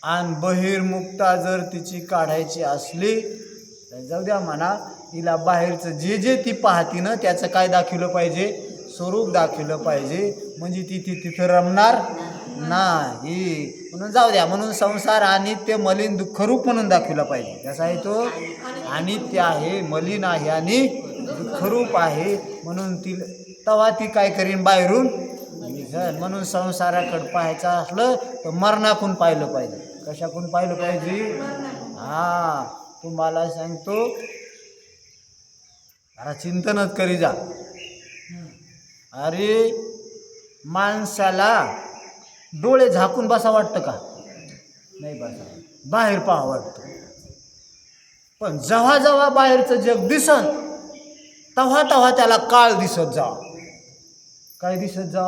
आणि बहिर्मुक्ता जर तिची काढायची असली तर जाऊ द्या म्हणा, तिला बाहेरचं जे जे ती पाहती ना त्याचं काय दाखवलं पाहिजे, स्वरूप दाखवलं पाहिजे, म्हणजे ती तिथं रमणार नाही. म्हणून जाऊ द्या, म्हणून संसार अनित्य मलिन दुःखरूप म्हणून दाखवला पाहिजे. कसा आहे तो? अनित्य आहे, मलिन आहे आणि दुःखरूप आहे. म्हणून ती तवा ती काय करीन, बाहेरून निघल. म्हणून संसाराकडे पाहायचं असलं तर मरणाकून पाहिलं पाहिजे. कशाकून पाहिलं पाहिजे? हा, तुम्हाला सांगतो, जरा चिंतनच करी जा. अरे माणसाला डोळे झाकून बसा वाटतं का? नाही बसा, बाहेर पहा वाटतं. पण जेव्हा जेव्हा बाहेरचं जग दिसन तेव्हा तेव्हा त्याला काळ दिसत जा. काय दिसत जा?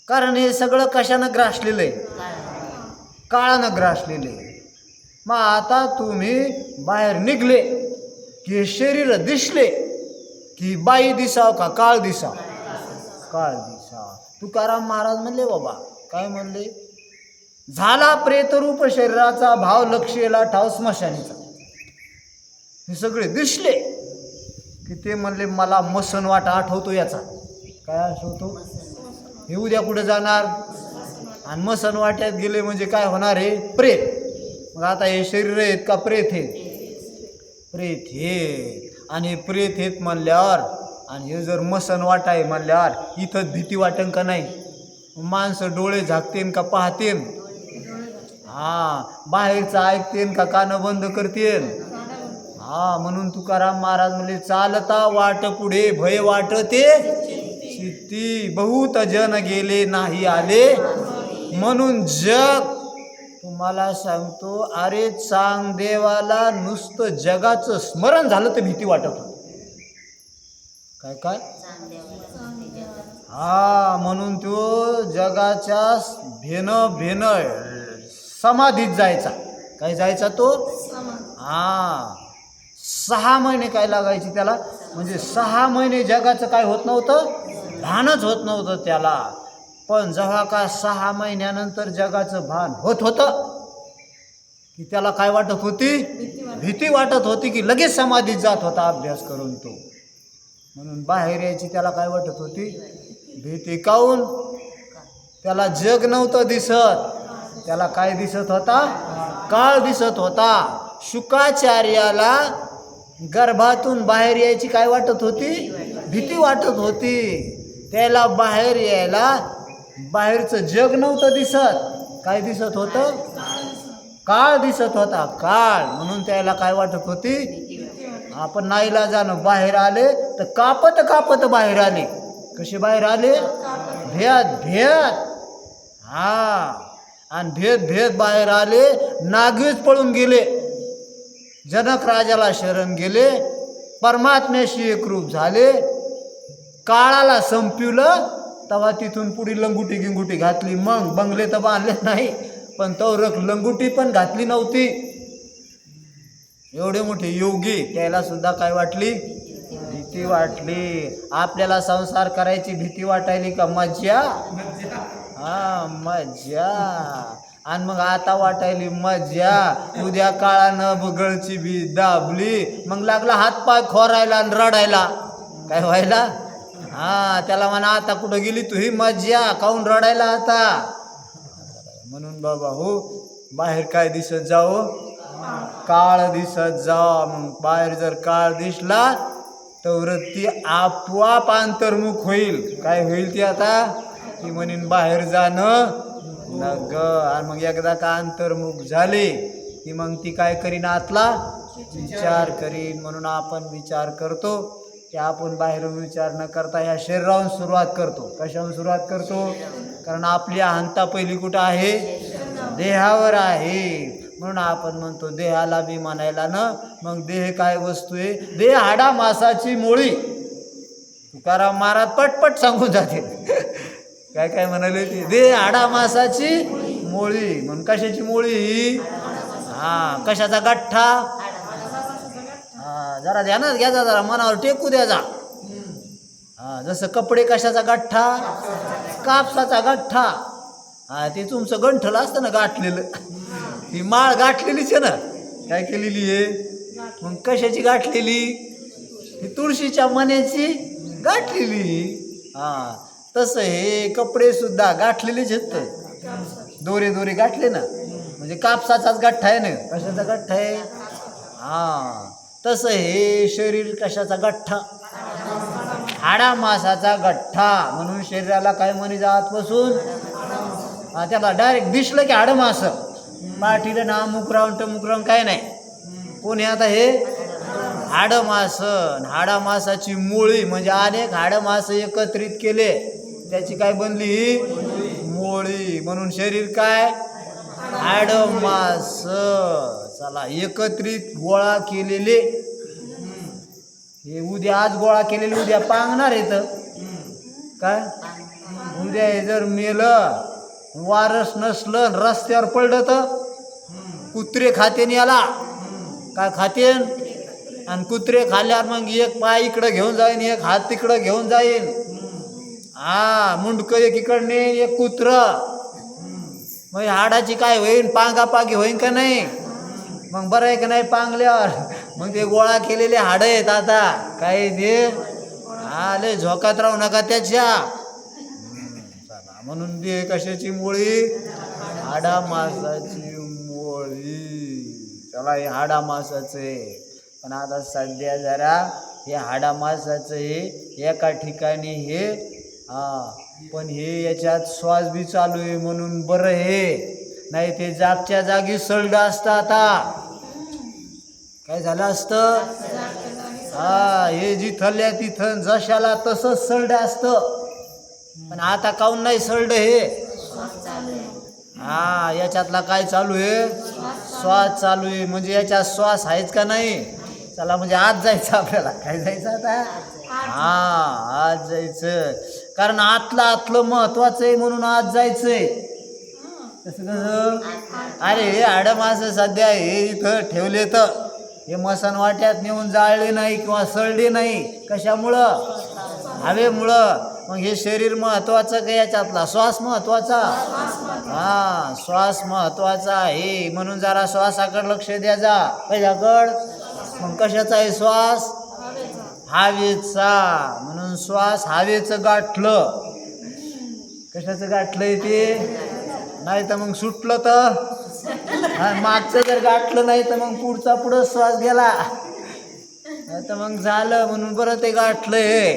कारण हे सगळं कशानं ग्रासलेलं आहे? काळानं ग्रासलेलं आहे. मग आता तुम्ही बाहेर निघले की शरीर दिसले की बाई दिसाव का काळ दिसाव? काळ दिसाव. तुकाराम महाराज म्हणले बाबा, काय म्हणले? झाला प्रेतरूप शरीराचा भाव लक्षेला ठाव स्मशानीचा. हे सगळे दिसले की ते म्हणले मला मसन वाटा आठवतो याचा. काय आठवतो? हे उद्या कुठे जाणार? आणि मसन वाट्यात गेले म्हणजे काय होणार आहे? प्रेत. मग आता हे शरीर आहेत का प्रेत आहेत? प्रेत हे. आणि प्रेत हेत म्हणल्यावर आणि हे जर मसन वाटा आहे म्हणल्यावर इथं भीती वाटन का नाही? माणसं डोळे झाकतेन का पाहतेन? हा, बाहेरचं ऐकतेन का कानं बंद करतेन? हा, म्हणून तुकाराम महाराज म्हणले चालता वाट पुढे भय वाटते चित्ती, बहुत जन गेले नाही आले. म्हणून जग तुम्हाला सांगतो, अरे चांग देवाला नुसतं जगाचं स्मरण झालं तर भीती वाटत होती. काय काय? हा, म्हणून तो जगाच्या भेन समाधीत जायचा. काय जायचा तो? हा, 6 महिने काय लागायची त्याला? म्हणजे 6 महिने जगाचं काय होत नव्हतं? भानच होत नव्हतं त्याला. पण जेव्हा का 6 महिन्यानंतर जगाचं भान होत होतं की त्याला काय वाटत होती? भीती वाटत होती की लगेच समाधीत जात होता अभ्यास करून तो. म्हणून बाहेर यायची त्याला काय वाटत होती? भीती. काऊन? त्याला जग नव्हतं दिसत, त्याला काय दिसत होता? काळ दिसत होता. शुकाचार्याला गर्भातून बाहेर यायची काय वाटत होती? भीती वाटत होती. त्याला बाहेर यायला बाहेरचं जग नव्हतं दिसत, काय दिसत होतं? काळ दिसत होता, काळ. म्हणून त्याला काय वाटत होती? आपण नाईलाजानं बाहेर आले तर कापत कापत बाहेर आले. कसे बाहेर आले? भेद. हा, आणि भेद बाहेर आले. नागीच पळून गेले. जनक राजाला शरण गेले, परमात्म्याशी एकरूप झाले, काळाला संपवलं. तेव्हा तिथून पुढे लंगुटी गिंगुटी घातली. मग बंगले तर बांधले नाही, पण तवरक लंगुटी पण घातली नव्हती. एवढे मोठे योगी, त्याला सुद्धा काय वाटली? भीती वाटली. आपल्याला संसार करायची भीती वाटायली का? मज्जा. हा, मज्जा. आणि मग आता वाटायली मज्जा. उद्या काळानं गळची बी दाबली, मग लागला हातपाय खोरायला आणि रडायला. काय व्हायला? हा, त्याला म्हणा आता कुठं गेली तू ही मज्जा, काऊन रडायला आता? म्हणून बाबा हो, बाहेर काय दिसत जाओ? काळ दिसत जा. मग बाहेर जर काळ दिसला तर ती आपोआप अंतर्मुख होईल. काय होईल ती आता? ती म्हणीन बाहेर जाणं नग. आणि मग एकदा का अंतर्मुख झाले की मग ती काय करीन? आतला विचार करीन. म्हणून आपण विचार करतो की आपण बाहेरून विचार न करता ह्या शरीरावरून सुरुवात करतो. कशावरून सुरुवात करतो? कारण आपली अहंता पहिली कुठं आहे? देहावर आहे. म्हणून आपण म्हणतो देहाला बी म्हणायला ना. मग देह काय वस्तू आहे? देह हाडा मासाची मोळी. तुकाराम महाराज पटपट सांगून जाते. काय काय म्हणाले ती? देह हाडा मासाची मोळी. म्हणून कशाची मोळी? हा, कशाचा गठ्ठा? हा, जरा ध्यानात घ्या, जरा मनावर टेकू द्या जा. हा, जसं कपडे कशाचा गठ्ठा? कापसाचा गठ्ठा. हा ते तुमचं गंठल असतं ना गाठलेलं, ही माळ गाठलेलीच आहे ना. काय केलेली आहे मग? कशाची गाठलेली? ही तुळशीच्या मण्याची गाठलेली. हा तसं हे कपडे सुद्धा गाठलेलेच आहेत. दोरे दोरे गाठले ना, म्हणजे कापसाचाच गठ्ठा आहे ना. कशाचा गठ्ठा आहे? हा तसं हे शरीर कशाचा गठ्ठा? हाडामासाचा गठ्ठा. म्हणून शरीराला काय म्हणे आतपासून? त्याला डायरेक्ट दिसलं की हाडमास. पाठीला ना मुकरावून टमुकरावून काय नाही. कोणी आता हे हाडमास. हाडामासाची मुळी म्हणजे अनेक हाडमास एकत्रित केले, त्याची काय बनली ही मुळी. म्हणून शरीर काय? हाडमास. चला एकत्रित गोळा केलेले. हे उद्या आज गोळा केलेले उद्या पांगणार येत काय? उद्या हे जर मेलं, वारस नसलं, रस्त्यावर पडलं तर कुत्रे खातेन याला. काय खातेन? आणि कुत्रे खाल्ल्यावर मग एक पाय इकडं घेऊन जाईन, एक हात तिकडं घेऊन जाईन. हा मुंडकं एक इकडं नेईन, एक कुत्र. मग हाडाची काय होईन? पांगापागी होईन का नाही? मग बरं आहे का नाही पांगल्यावर? मग ते गोळा केलेले हाडं आहेत आता काय ते. लय झोकात राहू नका त्याच्या. म्हणून ते कशाची मुळी? हाडामासाची मुळी. चला हे हाडामासाचं आहे. पण आता सध्या जरा हे हाडामासाचं हे एका ठिकाणी हे पण हे याच्यात श्वास बी चालू आहे म्हणून बरं हे. नाही ते जागच्या जागी सळलं असतं. आता काय झालं असतं? हे जिथल्या तिथं जशाला तसंच सळलं असतं. पण आता काऊन नाही सळलं हे? याच्यातला काय चालू आहे? श्वास चालू आहे. म्हणजे याच्यात श्वास आहेच का नाही? चला म्हणजे आज जायचं आपल्याला. काय जायचं आता? आज जायचं. कारण आतलं महत्वाचं आहे म्हणून आज जायचंय. कसं कसं? अरे हे हाडमास सध्या हे इथं ठेवले तर हे मसन वाट्यात नेऊन जाळले नाही किंवा सळले नाही. कशामुळं? हवेमुळं. मग हे शरीर महत्वाचं का याच्यातला श्वास महत्वाचा? श्वास महत्वाचा आहे. म्हणून जरा श्वासाकडे लक्ष द्या जा. कशाकड? मग कशाचा आहे श्वास? हवेचा. म्हणून श्वास हवेचं गाठलं. कशाचं गाठलंय ते? नाही तर मग सुटलं तर मागचं जर गाठलं नाही तर मग पुढचा पुढं श्वास गेला नाही तर मग झालं. म्हणून बरं ते गाठलं हे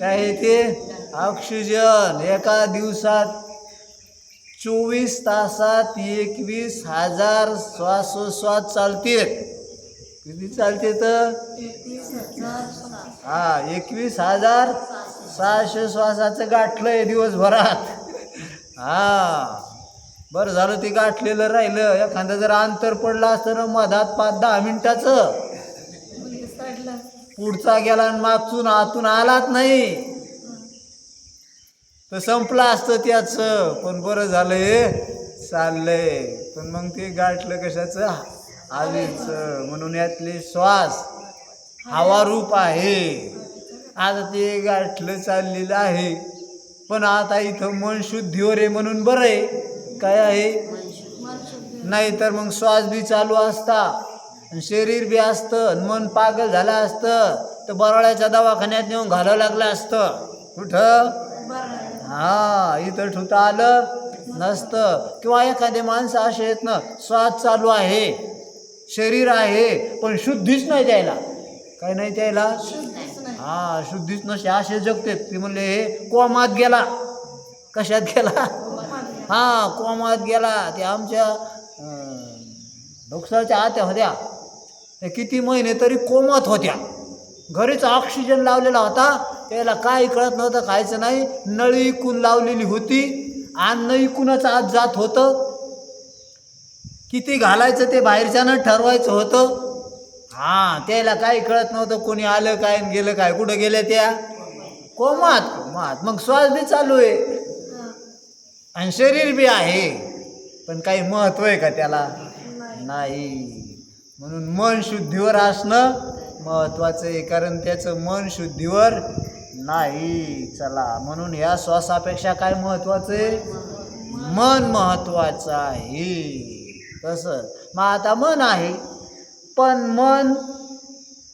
काय ते ऑक्सिजन. एका दिवसात 24 तासात 21,000 श्वासोश्वास चालते. किती चालते तर? 21,600 श्वासाचं गाठलंय दिवसभरात. बरं झालं ते गाठलेलं राहिलं. एखादं जर अंतर पडलं असतं ना मधात 5-10 मिनिटाचं, पुढचा गेला आणि मागचून आतून आलाच नाही तर संपलं असतं त्याचं. पण बरं झालं हे चाललंय. पण मग ते गाठलं कशाचं? हवेचं. म्हणून यातले श्वास हवारूप आहे. आता ते गाठलं चाललेलं आहे. पण आता इथं मन शुद्धीवर आहे म्हणून बरं आहे. काय आहे? नाही तर मग श्वास बी चालू असता, शरीर बी असतं, मन पागल झालं असतं तर बराळ्याच्या दवाखान्यात नेऊन घालावं लागलं असतं. कुठं? इथं ठुता आलं नसतं. किंवा एखादे माणसं असे आहेत ना, श्वास चालू आहे, शरीर आहे, पण शुद्धीच नाही द्यायला. काय नाही द्यायला? शुद्धीच नसे असे जगतेत. ते म्हणले हे कोमात गेला. कशात गेला? कोमात गेला. ते आमच्या डोक्याच्या आत्या होत्या, ते किती महिने तरी कोमात होत्या. घरीच ऑक्सिजन लावलेला होता, त्याला काही कळत नव्हतं, खायचं नाही. नळी इकून लावलेली होती, अन्न इकूनच आत जात होतं. किती घालायचं ते बाहेरच्यानं ठरवायचं होतं. त्याला काही कळत नव्हतं. कोणी आलं काय गेलं काय, कुठं गेल्या त्या? कोमात. मग श्वास बी चालू आहे आणि शरीर बी आहे, पण काही महत्व आहे का त्याला? नाही. म्हणून मन शुद्धीवर असणं महत्वाचं आहे, कारण त्याचं मन शुद्धीवर नाही. चला म्हणून ह्या श्वासापेक्षा काय महत्वाचं आहे? मन महत्वाचं आहे. तसं मग आता मन आहे, पण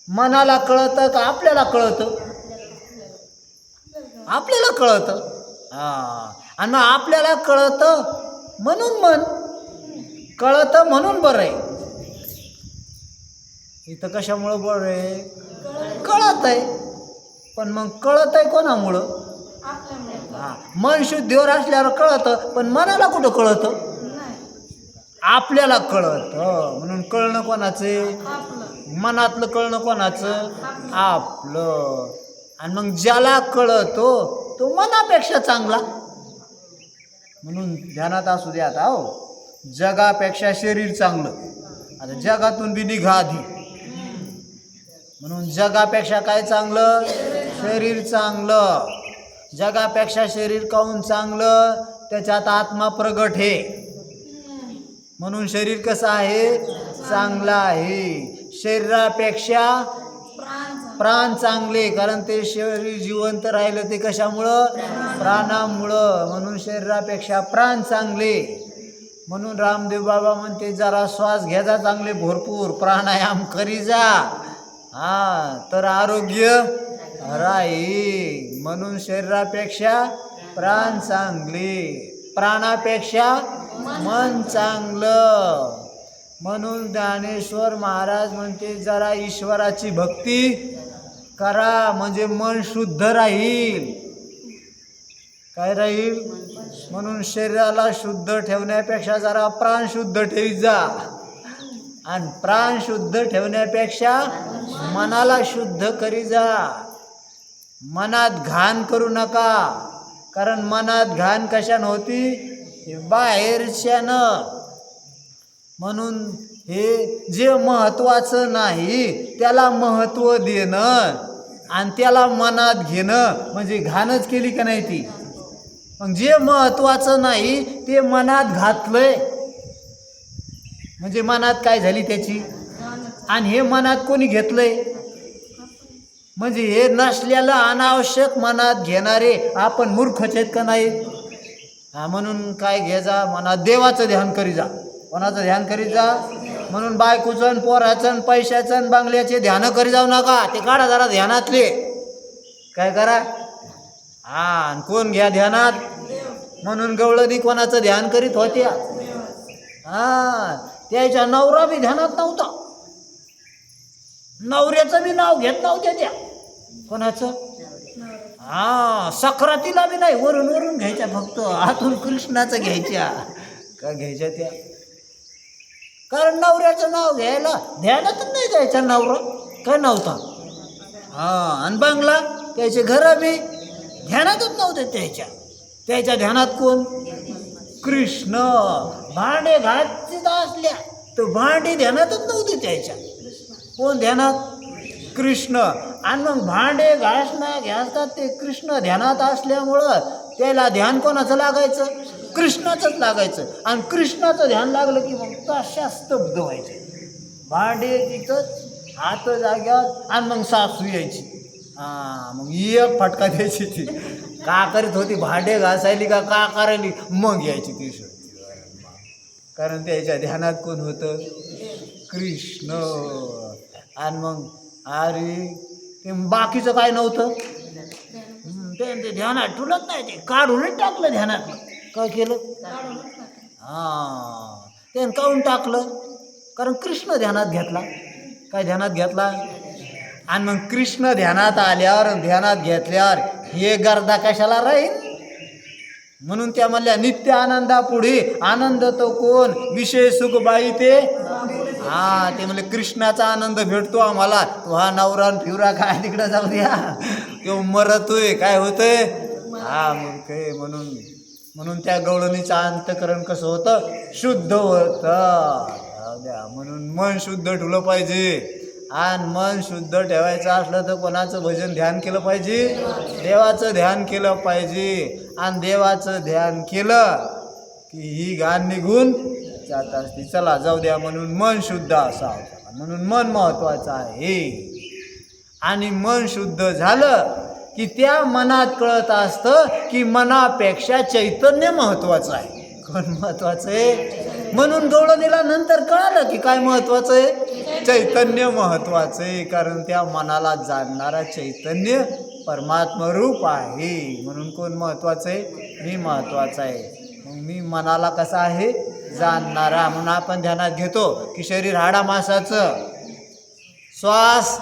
मनाला कळतं का आपल्याला कळतं? आपल्याला कळतं. आणि मग आपल्याला कळतं म्हणून मन कळतं म्हणून बरं आहे. इथं कशामुळं बरं आहे? कळत आहे. पण मग कळत आहे कोणामुळं? मन शुद्धीवर असल्यावर कळतं, पण मनाला कुठं कळतं? आपल्याला कळतं. म्हणून कळणं कोणाचे? मनातलं कळणं कोणाचं? आपलं. आणि मग ज्याला कळतो तो मनापेक्षा चांगला. म्हणून ध्यानात असू द्या. आता हो, जगापेक्षा शरीर चांगलं. आता जगातून बी निघा आधी. म्हणून जगापेक्षा काय चांगलं? शरीर चांगलं. जगापेक्षा शरीर काहून चांगलं? त्याच्यात आत्मा प्रगट आहे, म्हणून शरीर कसं आहे? चांगलं आहे. शरीरापेक्षा प्राण चांगले, कारण ते शरीर जिवंत राहिलं ते कशामुळं? प्राणामुळं. म्हणून शरीरापेक्षा प्राण चांगले. म्हणून रामदेव बाबा म्हणते जरा श्वास घ्या जा चांगले भरपूर, प्राणायाम करी जा, तर आरोग्य राहील. म्हणून शरीरापेक्षा प्राण चांगले, प्राणापेक्षा मन चांगलं. म्हणून ज्ञानेश्वर महाराज म्हणते जरा ईश्वराची भक्ती करा, म्हणजे मन शुद्ध राहील. काय राहील? म्हणून शरीराला शुद्ध ठेवण्यापेक्षा जरा प्राण शुद्ध ठेवी जा, आणि प्राण शुद्ध ठेवण्यापेक्षा मनाला शुद्ध करी जा. मनात घाण करू नका, कारण मनात घाण कशानं होती? बाहेरच्यानं. म्हणून हे जे महत्त्वाचं नाही त्याला महत्त्व देणं आणि त्याला मनात घेणं म्हणजे घाणच केली का नाही ती? मग जे महत्त्वाचं नाही ते मनात घातलंय म्हणजे मनात काय झाली त्याची? आणि हे मनात कोणी घेतलंय? म्हणजे हे नसलेलं अनावश्यक मनात घेणारे आपण मूर्खच आहेत का नाही? म्हणून काय घे जा? मनात देवाचं ध्यान करी जा. कोणाचं ध्यान करीत जा? म्हणून बायकोचं, पोराचं, पैशाचं, बांगल्याचे ध्यान करी जाऊ नका. ते काढा जरा ध्यानातले. काय करा? आणि कोण घ्या ध्यानात? म्हणून गवळणी कोणाचं ध्यान करीत होत्या? त्याच्या नवरा बी ध्यानात नव्हता, नवऱ्याचं बी नाव घेत नव्हत्या त्या. कोणाचं? सक्रातीला बी नाही, वरून वरून घ्यायच्या, फक्त हातून कृष्णाचं घ्यायच्या. का घ्यायच्या त्या? कारण नवऱ्याचं नाव घ्यायला ध्यानातच नाही द्यायचा नवरा, काय नव्हता. आणि बंगला, त्याचे घरं बी ध्यानातच नव्हते त्याच्या. त्याच्या ध्यानात कोण? कृष्ण. भांडे घासीत असल्या तर भांडे ध्यानातच नव्हते त्याच्या. कोण ध्यानात? कृष्ण. आणि मग भांडे घासतात ते कृष्ण ध्यानात असल्यामुळं त्याला ध्यान कोणाचं लागायचं? कृष्णाचंच लागायचं. आणि कृष्णाचं ध्यान लागलं की मग तशा स्तब्ध व्हायचे. भांडे तिथंच, हात जाग्यावर, आणि मग सासू यायची. मग एक फटका द्यायची ती. का करीत होती? भांडे घासायली का करायली? मग यायची ती शोधती. कारण त्याच्या ध्यानात कोण होतं? कृष्ण. आणि मग अरे ते बाकीचं काय नव्हतं, ते ध्यानात ठुलत नाही, ते काढूनच टाकलं ध्यानातलं. काय केलं? त्यानं काढून टाकलं, कारण कृष्ण ध्यानात घेतला. काय ध्यानात घेतला? आणि मग कृष्ण ध्यानात आल्यावर, ध्यानात घेतल्यावर हे गर्दा कशाला राहील? म्हणून त्या म्हणल्या नित्य आनंदा पुढे आनंद तो कोण? विषय सुख बाई ते. ते म्हणले कृष्णाचा आनंद भेटतो आम्हाला. तो हा नवरान फिवरा काय तिकडं जाऊ द्या, तो मरतोय. काय होतंय? मग काय म्हणून त्या गवळणीचं अंतकरण कसं होतं? शुद्ध होतं. म्हणून मन शुद्ध ठेवलं पाहिजे. आणि मन शुद्ध ठेवायचं असलं तर कोणाचं भजन ध्यान केलं पाहिजे? देवाचं ध्यान केलं पाहिजे. आणि देवाचं ध्यान केलं की ही घाण निघून जात असते. चला जाऊ द्या. म्हणून मन शुद्ध असावं, म्हणून मन महत्वाचं आहे. आणि मन शुद्ध झालं की त्या मनात कळत असतं की मनापेक्षा चैतन्य महत्वाचं आहे. कोण महत्वाचं आहे? म्हणून गवळणीला नंतर कळालं की काय महत्वाचं आहे? चैतन्य महत्वाचं आहे. कारण त्या मनाला जाणणारा चैतन्य परमात्मा रूप आहे. म्हणून कोण महत्वाचं आहे? मी महत्वाचा आहे. मग मी मनाला कसा आहे? जाणणारा. म्हणून आपण ध्यानात घेतो की शरीर हाडा मांसाचं, श्वास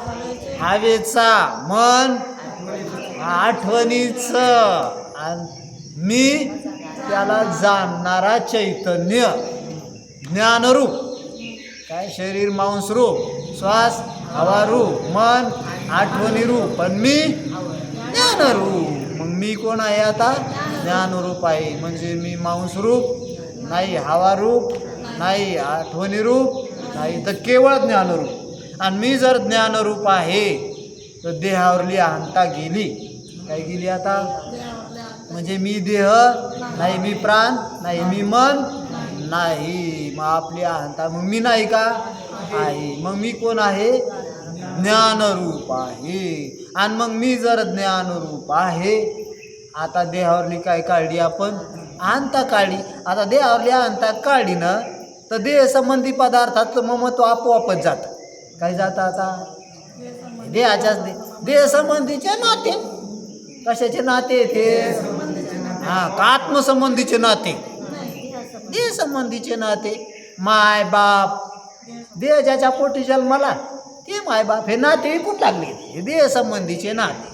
हवेचा, मन आठवणीचं, आणि मी त्याला जाणणारा चैतन्य ज्ञानरूप. काय? शरीर मांस रूप, श्वास हवा रूप, मन आठवणी रूप, पण मी ज्ञानरूप. मग मी कोण आहे आता? ज्ञानरूप आहे. म्हणजे मी मांस रूप नाही, हवा रूप नाही, आठवणी रूप नाही, तर केवळ ज्ञानरूप. आणि मी जर ज्ञानरूप आहे तर देहावरली अहंता गेली. काय गेली आता? म्हणजे मी देह नाही, मी प्राण नाही, मी मन नाही. मग आपली अहंता, मग मी नाही का? आहे. मग मी कोण आहे? ज्ञानरूप आहे. आणि मग मी जर ज्ञानरूप आहे, आता देहावरली काय काढली आपण? अहंता काढली. आता देहावरली अहंता काढली ना, तर देह संबंधी पदार्थातलं ममत्व आपोआपच जातं. काय जातं आता? देहाच्याच देह संबंधीचे नाते. कशाचे नाते ते? हां, का आत्मसंबंधीचे नाते? देह संबंधीचे नाते. माय बाप, देह ज्याच्या पोटी जन्माला ते माय बाप, हे नाते विकून लागले. हे देह संबंधीचे नाते.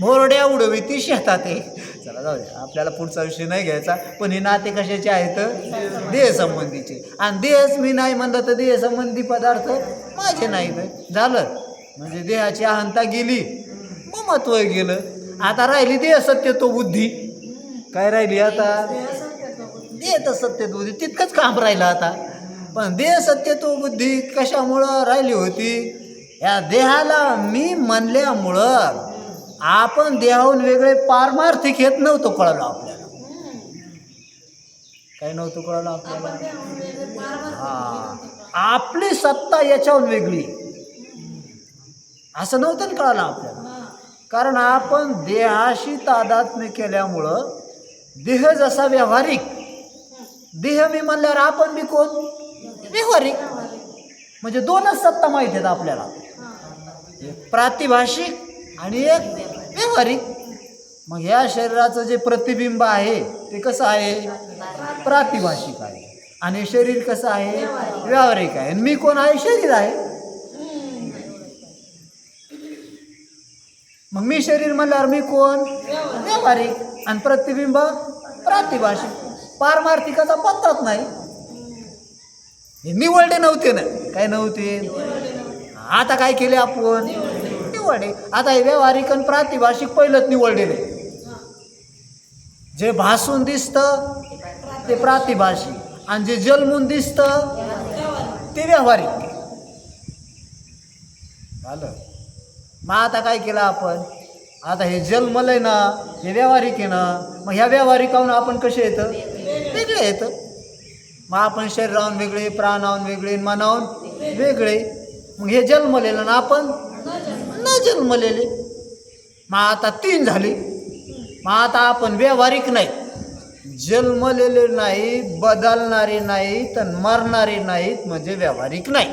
मोरड्या उडवी ती शेतात आहे. चला जाऊ द्या, आपल्याला पुढचा विषय नाही घ्यायचा. पण हे नाते कशाचे आहेत? देह संबंधीचे. आणि देहच मी नाही म्हणलं तर देह संबंधी पदार्थ माझे नाहीत. झालं म्हणजे देहाची अहंता गेली, ममत्व गेलं. आता राहिली देह सत्यत्व बुद्धी. काय राहिली आता? देह तर सत्यत्व बुद्धी. तितकंच काम राहिलं आता. पण देह सत्यत्व बुद्धी कशामुळं राहिली होती? या देहाला मी म्हणल्यामुळं आपण देहाहून वेगळे पारमार्थिक येत नव्हतं कळलं आपल्याला. काय नव्हतं कळलं आपल्याला? हा, आपली सत्ता याच्याहून वेगळी असं नव्हतं ना कळलं आपल्याला. कारण आपण देहाशी तादात्म्य केल्यामुळं देह जसा व्यावहारिक, देह मी म्हणल्यावर आपण बी कोण? व्यावहारिक. म्हणजे दोनच सत्ता माहिती आहेत आपल्याला, एक प्रातिभाषिक आणि एक व्यावहारिक. मग ह्या शरीराचं जे प्रतिबिंब आहे ते कसं आहे? प्रातिभाषिक आहे. आणि शरीर कसं आहे? व्यावहारिक आहे. आणि मी कोण आहे? शरीर आहे. मग मी शरीर म्हणल्यावर मी कोण? व्यावहारिक. आणि प्रतिबिंब प्रातिभाषिक. पारमार्थिकाचा पत्ताच नाही. हे निवडले नव्हते ना. काय नव्हते? आता काय केले आपण? निवडले. आता हे व्यावहारिक आणि प्रातिभाषिक पहिलंच निवडलेले. जे भासून दिसतं ते प्रातिभाषिक, आणि जे जन्मून दिसतं ते व्यावहारिक. झालं. मग आता काय केलं आपण? आता हे जन्मलंय ना, हे व्यावहारिक आहे ना. मग ह्या व्यावहारिकाहून आपण कसे येतं? वेगळे येतं. मग आपण शरीराहून वेगळे, प्राणाहून वेगळे, मनाहून वेगळे. मग हे जन्मलेलं ना, आपण न जन्मलेले. मग आता तीन झाले. मग आता आपण व्यावहारिक नाही, जन्मलेले नाहीत, बदलणारे नाहीत, आणि मरणारे नाहीत, म्हणजे व्यावहारिक नाही.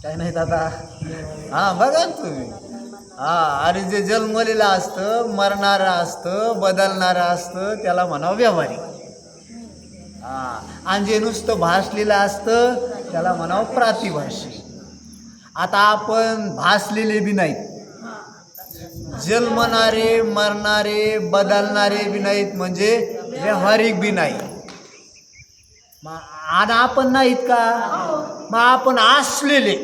काय नाहीत आता? हां, बघा तुम्ही. हां, अरे जे जन्मलेलं असतं, मरणारं असतं, बदलणारं असतं, त्याला म्हणावं व्यावहारिक. हां, आणि जे नुसतं भासलेलं असतं त्याला म्हणावं प्रातिभाषिक. आता आपण भासलेले बी नाहीत, जन्मणारे, मरणारे, बदलणारे बी नाहीत, म्हणजे व्यावहारिक बी नाही. आणि आपण नाहीत का? मग आपण असलेले.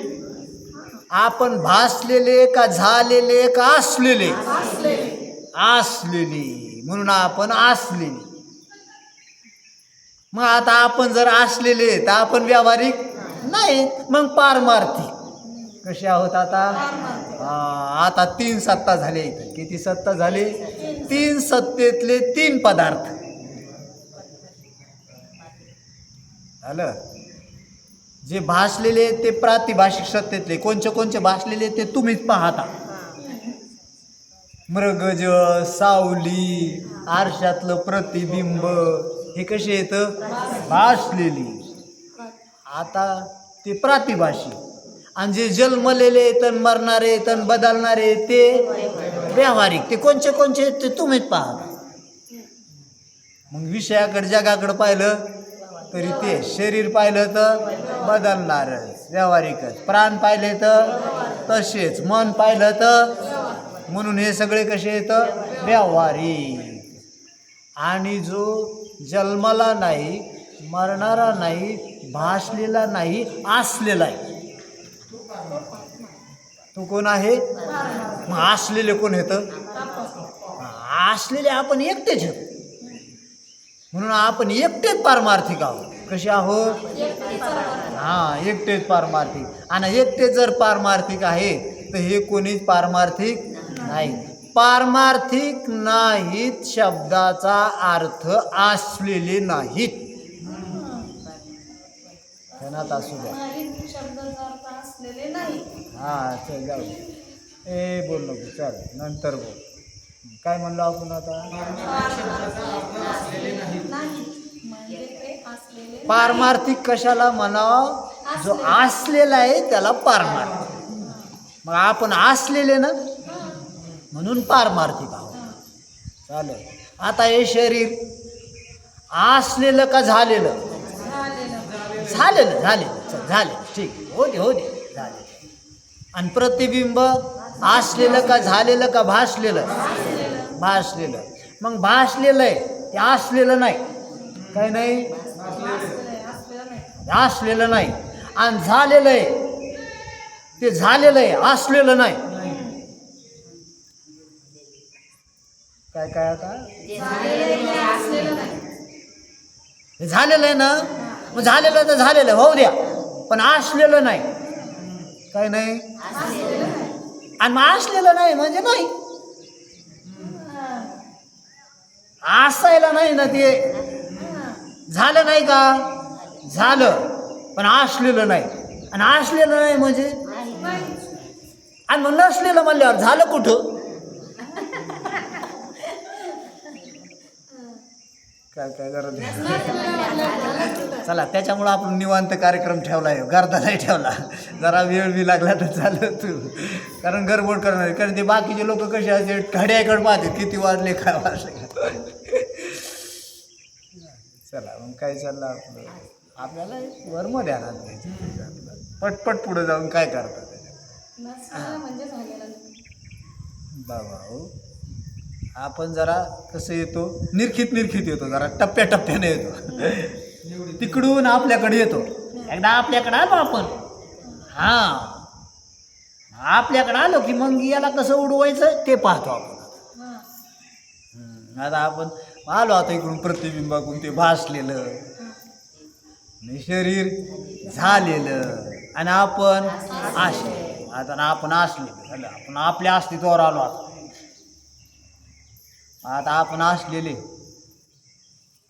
आपण भासलेले का झालेले का असलेले? असलेले. म्हणून आपण असलेले. मग आता आपण जर असलेले तर आपण व्यावहारिक नाही, मग पारमार्थिक. कसे आहोत आता? आता तीन सत्ता झाले. किती सत्ता झाले? तीन सत्तेतले तीन पदार्थ झालं. जे भासलेले ते प्रातिभाषिक सत्तेतले. कोणचे भासलेले ते तुम्हीच पाहता. मृगज, सावली, आरशातलं प्रतिबिंब हे कसे येतं भासलेली. आता ते प्रातिभाषिक, आणि जे जन्मलेले तन मरणारे तन बदलणारे ते व्यावहारिक. ते कोणचे कोणचे ते तुम्हीच पहा. मग विषयाकडे जगाकडे पाहिलं तरी ते शरीर पाहिलं तर बदलणारच व्यावहारिकच, प्राण पाहिले तर तसेच, मन पाहिलं तर, म्हणून हे सगळे कसे येतं व्यावहारिक. आणि जो जन्माला नाही, मरणारा नाही, भासलेला नाही, असलेला आहे तो कोण आहे? मग असलेले कोण येतं? असलेले आपण एकटेच येतो, म्हणून आपण एकटेच पारमार्थिक आहोत. कसे आहोत? हां, एकटेच पारमार्थिक. आणि एकटे जर पारमार्थिक आहे तर हे कोणीच पारमार्थिक नाही. पारमार्थिक नाहीत शब्दाचा अर्थ असलेले नाहीत. ध्यानात असू द्या. हां, चल जाऊ. बोल नको, चल नंतर बोल. काय म्हणलो आपण आता? पारमार्थिक कशाला म्हणावं? जो असलेला आहे त्याला पारमार्थिक. मग आपण असलेले ना, म्हणून पारमार्थिक आहोत. चालेल. आता हे शरीर असलेलं का झालेलं? झालेलं. झालेलं, ठीक, हो दे झाले. आणि प्रतिबिंब असलेलं का झालेलं का भासलेलं? भासलेलं. मग भासलेलं आहे ते असलेलं नाही. काय नाही? असलेलं नाही. आणि झालेलं आहे ते झालेलं आहे, असलेलं नाही. काय काय आता? झालेलं आहे ना, मग झालेलं तर झालेलं होऊ द्या, पण असलेलं नाही. काय नाही? आणि मग असलेलं नाही म्हणजे नाही, असायला नाही ना. ते झालं नाही का? झालं, पण असलेलं नाही. आणि असलेलं नाही म्हणजे, आणि मग नसलेलं म्हणल्यावर झालं कुठं? काय जरा चला, त्याच्यामुळं आपण निवांत कार्यक्रम ठेवला आहे, गर्दा नाही ठेवला. जरा वेळ बी लागला तर चालत तू, कारण गडबड करणार. कारण ते बाकीचे लोक कसे असते घड्याकडे पाहते किती वाजले काय वाजले. चला मग काय चाललं आपलं? आपल्याला वरमध्ये आणायला घ्यायचं, पटपट पुढे जाऊन काय करतात बाबा. हो, आपण जरा कसं येतो, निरखित येतो, जरा टप्प्याटप्प्याने येतो. तिकडून आपल्याकडे येतो. एकदा आपल्याकडे आलो आपण, हां, आपल्याकडे आलो की मग याला कसं उडवायचं ते पाहतो आपण. आता आपण आलो आता इकडून प्रतिबिंबाकडून ते भासलेलं शरीर झालेलं, आणि आपण असले. आता आपण असलेलं, आपण आपल्या अस्तित्वावर आलो. आता आपण असलेले.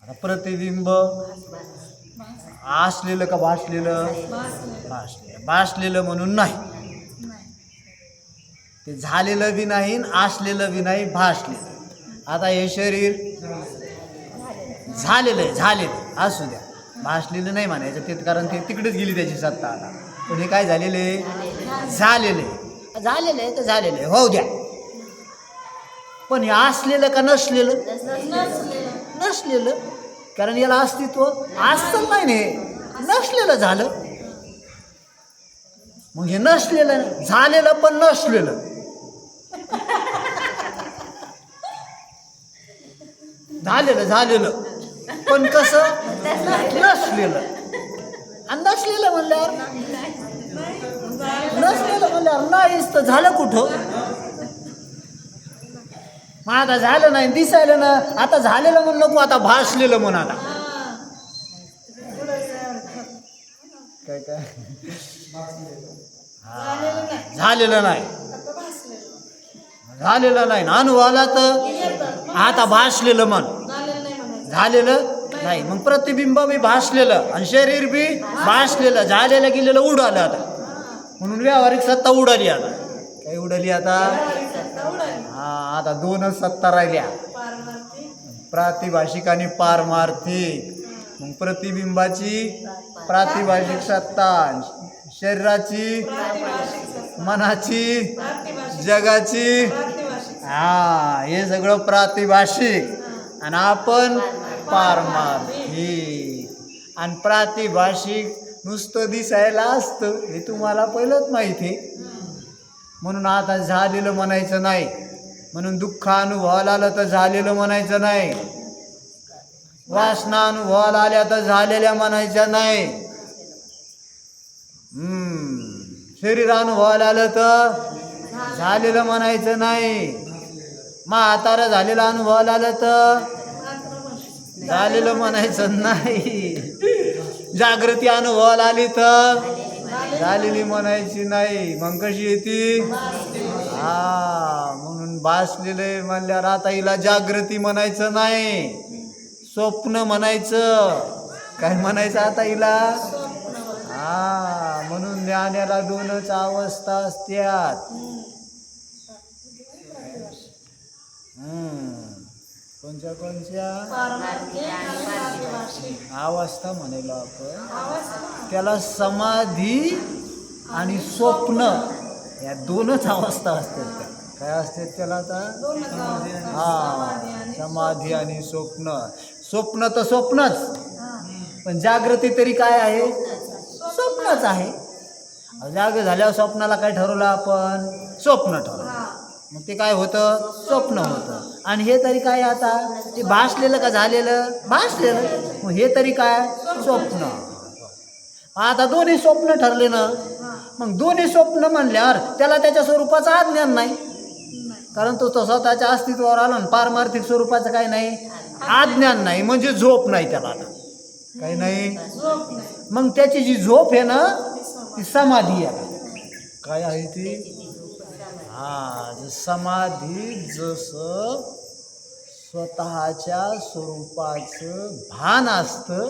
आता प्रतिबिंब असलेलं का भासलेलं? भासलेलं म्हणून नाही. ते झालेलं बी नाही, असलेलं बी नाही, भासलेलं. आता हे शरीर झालेलं असू द्या, भासलेलं नाही म्हणायचं ते, कारण ते तिकडेच गेली त्याची सत्ता. आता पण हे काय झालेले? झालेलं आहे तर झालेलं आहे, होऊ द्या. पण हे असलेलं का नसलेलं? नसलेलं, कारण याला अस्तित्व असतं नाही ने, नसलेलं झालं. मग हे नसलेलं झालेलं पण नसलेलं. झालेलं पण कसं? नसलेलं. आणि नसलेलं म्हणल्यावर नाहीच तर झालं कुठं? मग आता झालं नाही, दिसायलं ना. आता झालेलं म्हणलं नको, आता भासलेलं म्हण. आता काय झालेलं नाही, अनुभवाला तर आता भासलेलं म्हण. झालेलं नाही, मग प्रतिबिंब बी भासलेलं आणि शरीर बी भासलेलं, झालेलं गेलेलं उडालं. आता म्हणून व्यावहारिक सत्ता उडाली. आता काय उडाली? आता हां, आता दोनच सत्ता राहिल्या, प्रातिभाषिक आणि पारमार्थिक. मग प्रतिबिंबाची प्रातिभाषिक सत्ता, शरीराची, मनाची, जगाची, हा हे सगळं प्रातिभाषिक आणि आपण पारमार्थिक. आणि प्रातिभाषिक नुसतं दिसायला असतं हे तुम्हाला पहिलंच माहिती आहे. म्हणून आता झालेलं म्हणायचं नाही. म्हणून दुःख अनुभवाला आलं तर झालेलं म्हणायचं नाही. वासना अनुभवाला आल्या तर झालेल्या म्हणायच्या नाही. शरीर अनुभवाला आलं तर झालेलं म्हणायचं नाही. म्हातारं झालेलं अनुभवाला आलं तर झालेलं म्हणायचं नाही. जागृती अनुभवाला आली तर झालेली म्हणायची नाही. मग कशी येते? म्हणून भासलेलं म्हणल्यावर आता हिला जागृती म्हणायचं नाही, स्वप्न म्हणायचं. काय म्हणायचं आता हिला? म्हणून ज्ञानाला दोनच अवस्था असतात. कोणत्या अवस्था म्हणायला आपण त्याला समाधी आणि स्वप्न या दोनच अवस्था असतात. काय असतात त्याला आता? समाधी आणि स्वप्न. स्वप्न तर स्वप्नच, पण जागृती तरी काय आहे? स्वप्नच आहे. जाग झाल्यावर स्वप्नाला काय ठरवलं आपण? स्वप्न ठरवलं. मग ते काय होतं? स्वप्न होतं. आणि हे तरी काय आता? ते भासलेलं का झालेलं? भासलेलं. मग हे तरी काय? स्वप्न. आता दोन्ही स्वप्न ठरले ना. मग दोन्ही स्वप्न म्हणल्यावर त्याला त्याच्या स्वरूपाचं अज्ञान नाही, कारण तो स्वतःच्या अस्तित्वावर आला ना. पारमार्थिक स्वरूपाचं काय नाही? अज्ञान नाही, म्हणजे झोप नाही त्याला. आता काही नाही. मग त्याची जी झोप आहे ना ती समाधी आहे. काय आहे ती? समाधी जसं स्वतःच्या स्वरूपाचं भान असतं,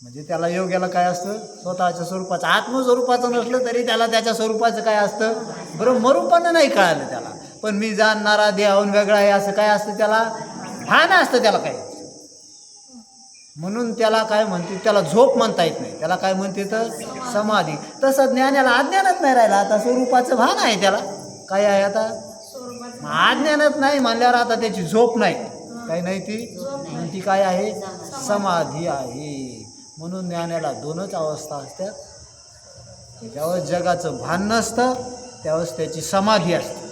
म्हणजे त्याला योग्याला काय असतं? स्वतःच्या स्वरूपाचं. आत्मस्वरूपाचं नसलं तरी त्याला त्याच्या स्वरूपाचं काय असतं? ब्रह्मरूपानं नाही कळालं त्याला, पण मी जाणणारा देहाहून वेगळा आहे असं काय असतं? त्याला भान असतं. त्याला काय म्हणून त्याला काय म्हणते? त्याला झोप म्हणता येत नाही. त्याला काय म्हणते? तर समाधी. तसं ज्ञानाला अज्ञानच नाही राहिला. आता स्वरूपाचं भान आहे त्याला. काय आहे आता? अज्ञानच नाही म्हणल्यावर आता त्याची झोप नाही. काही नाही ती. ती काय आहे? समाधी आहे. म्हणून ज्ञानाला दोनच अवस्था असतात. ज्यावेळेस जगाचं भान नसतं त्यावेळेस त्याची समाधी असते.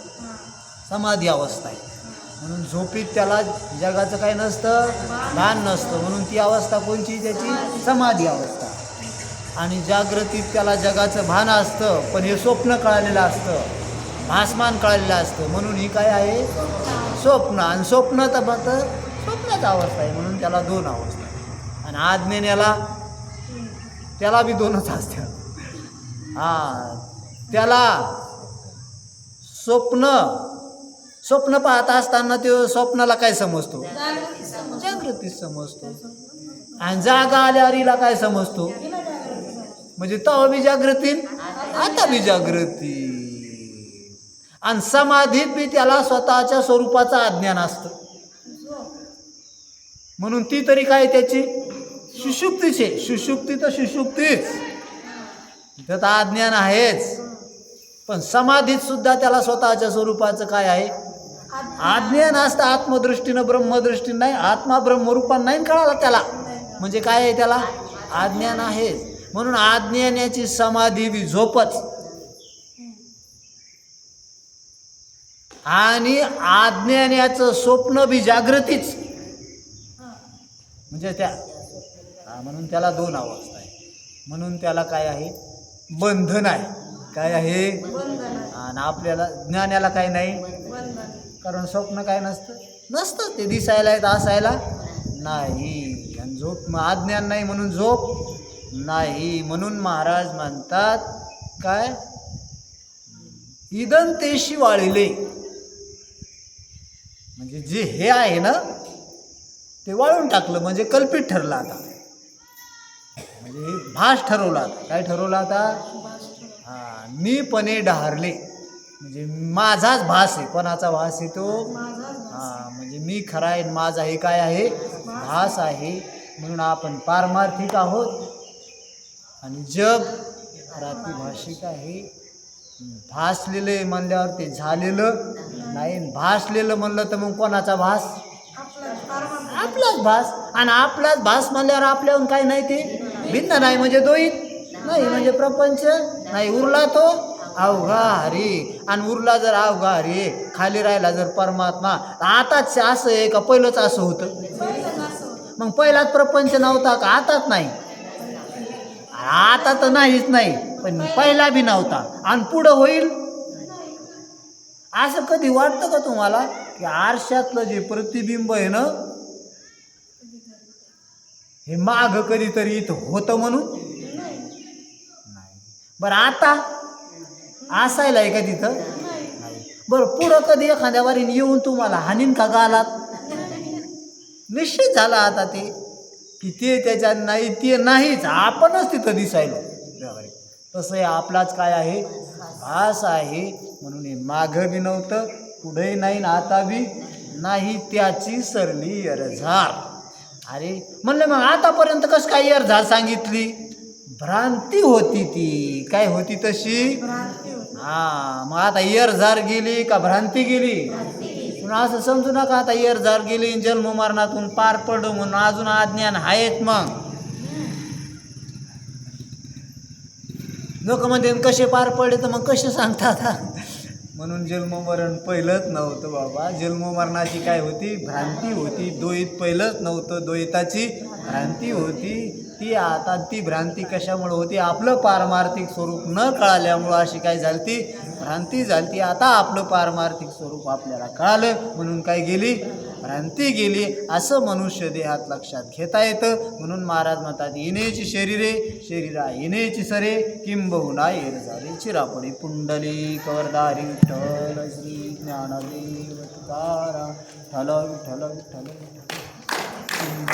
समाधी अवस्था आहे. म्हणून झोपीत त्याला जगाचं काय नसतं? भान नसतं. म्हणून ती अवस्था कोणची? त्याची समाधी अवस्था. आणि जागृतीत त्याला जगाचं भान असतं, पण हे स्वप्न कळालेलं असतं, भासमान कळालेलं असतं. म्हणून ही काय आहे? स्वप्न. आणि स्वप्न तर स्वप्नाची अवस्था आहे. म्हणून त्याला दोन अवस्था आहे. आणि आज्ञेला त्याला बी दोनच असतात. त्याला स्वप्न पाहत असताना तो स्वप्नाला काय समजतो? जागृती समजतो. आणि जागा आल्यावर हिला काय समजतो? म्हणजे तेव्हा बी जागृती, आता बी जागृती. आणि समाधीत बी त्याला स्वतःच्या स्वरूपाचं अज्ञान असतं. म्हणून ती तरी काय त्याची? सुषुप्तीचे. सुषुप्ती तर सुषुप्तीच, त्यात अज्ञान आहेच. पण समाधीत सुद्धा त्याला स्वतःच्या स्वरूपाचं काय आहे? अज्ञान असतं. आत्मदृष्टीनं ब्रह्मदृष्टीनं नाही. आत्मा ब्रह्मरूपानं नाही कळाला त्याला, म्हणजे काय आहे? त्याला अज्ञान आहेच. म्हणून अज्ञानाची समाधी बी झोपच, आणि अज्ञानाचं स्वप्न बी जागृतीच. म्हणजे त्या म्हणून त्याला दोन अवस्था आहे. म्हणून त्याला काय आहे? बंधन आहे. काय आहे? आणि आपल्याला ज्ञानाला काय नाही, कारण स्वप्न काय नसतं. ते दिसायला येत असायला नाही. आणि झोप अज्ञान नाही म्हणून झोप नाही. म्हणून महाराज म्हणतात काय? इदंतेशी वाळिले. म्हणजे जे हे आहे ना ते वाळून टाकलं, म्हणजे कल्पित ठरलं. आता म्हणजे हे भास ठरवला. काय ठरवलं आता? मीपणे डहारले. म्हणजे माझाच भास आहे. कोणाचा भास आहे तो? हां, म्हणजे मी खरा आहे, माझा हे काय आहे? भास आहे. म्हणून आपण पारमार्थिक आहोत आणि जग प्रातिभाषिक आहे. भासलेलं म्हणल्यावर ते झालेलं नाही, भासलेलं म्हणलं तर मग कोणाचा भास? आपलाच भास. आणि आपलाच भास म्हणल्यावर आपल्याहून काही नाही, ते भिन्न नाही, म्हणजे द्वैत नाही, म्हणजे प्रपंच नाही. उरला तो अवघा हरी. आणि उरला जर अवघा हरी, खाली राहिला जर परमात्मा. आताच असं आहे का पहिलंच असं होतं? मग पहिलाच प्रपंच नव्हता का? आताच नाही? आता तर नाहीच नाही, पण पहिला बी नव्हता आणि पुढं होईल. असं कधी वाटतं का तुम्हाला की आरशातलं जे प्रतिबिंब आहे ना, हे माग कधीतरी इथं होतं म्हणून? नाही. बरं आता असायला आहे का तिथं? नाही. बरं पुढं कधी एखाद्या वारीने येऊन तुम्हाला हानीन का गालात? निश्चित झाला आता ते की ते त्याच्यात नाही, ते नाहीच, आपणच तिथं दिसायलो. तसं आहे, आपलाच काय आहे? भास आहे. म्हणून हे मागं बी नव्हतं, पुढेही नाही, आता बी नाही, त्याची सरली एरझार. अरे म्हणलं मग आतापर्यंत कसं काय एरझार सांगितली? भ्रांती होती ती. काय होती तशी? हां, मग आता एरझार गेली का भ्रांती गेली? पण असं समजू नका आता एरझार गेली, जन्म मरणातून पार पडू म्हणून अजून अज्ञान आहेत. मग लोक म्हणते कसे पार पडले, तर मग कसे सांगतात? म्हणून जन्ममरण पहिलंच नव्हतं बाबा. जन्ममरणाची काय होती? भ्रांती होती. द्वैत पहिलंच नव्हतं, द्वैताची भ्रांती होती. ती आता ती भ्रांती कशामुळे होती? आपलं पारमार्थिक स्वरूप न कळाल्यामुळं अशी काय झाली? ती भ्रांती झाली. ती आता आपलं पारमार्थिक स्वरूप आपल्याला कळालं म्हणून काय गेली? भ्रांती गेली. असं मनुष्य देहात लक्षात घेता येतं. म्हणून महाराज म्हणतात, येण्याची शरीरे शरीरा येण्याची सरे, किंबहुना एरझारी चिरापडी पुंडली कवरदारी विठ्ठल श्री ज्ञानदेव तुकाराम. विठ्ठल विठ्ठल विठ्ठल.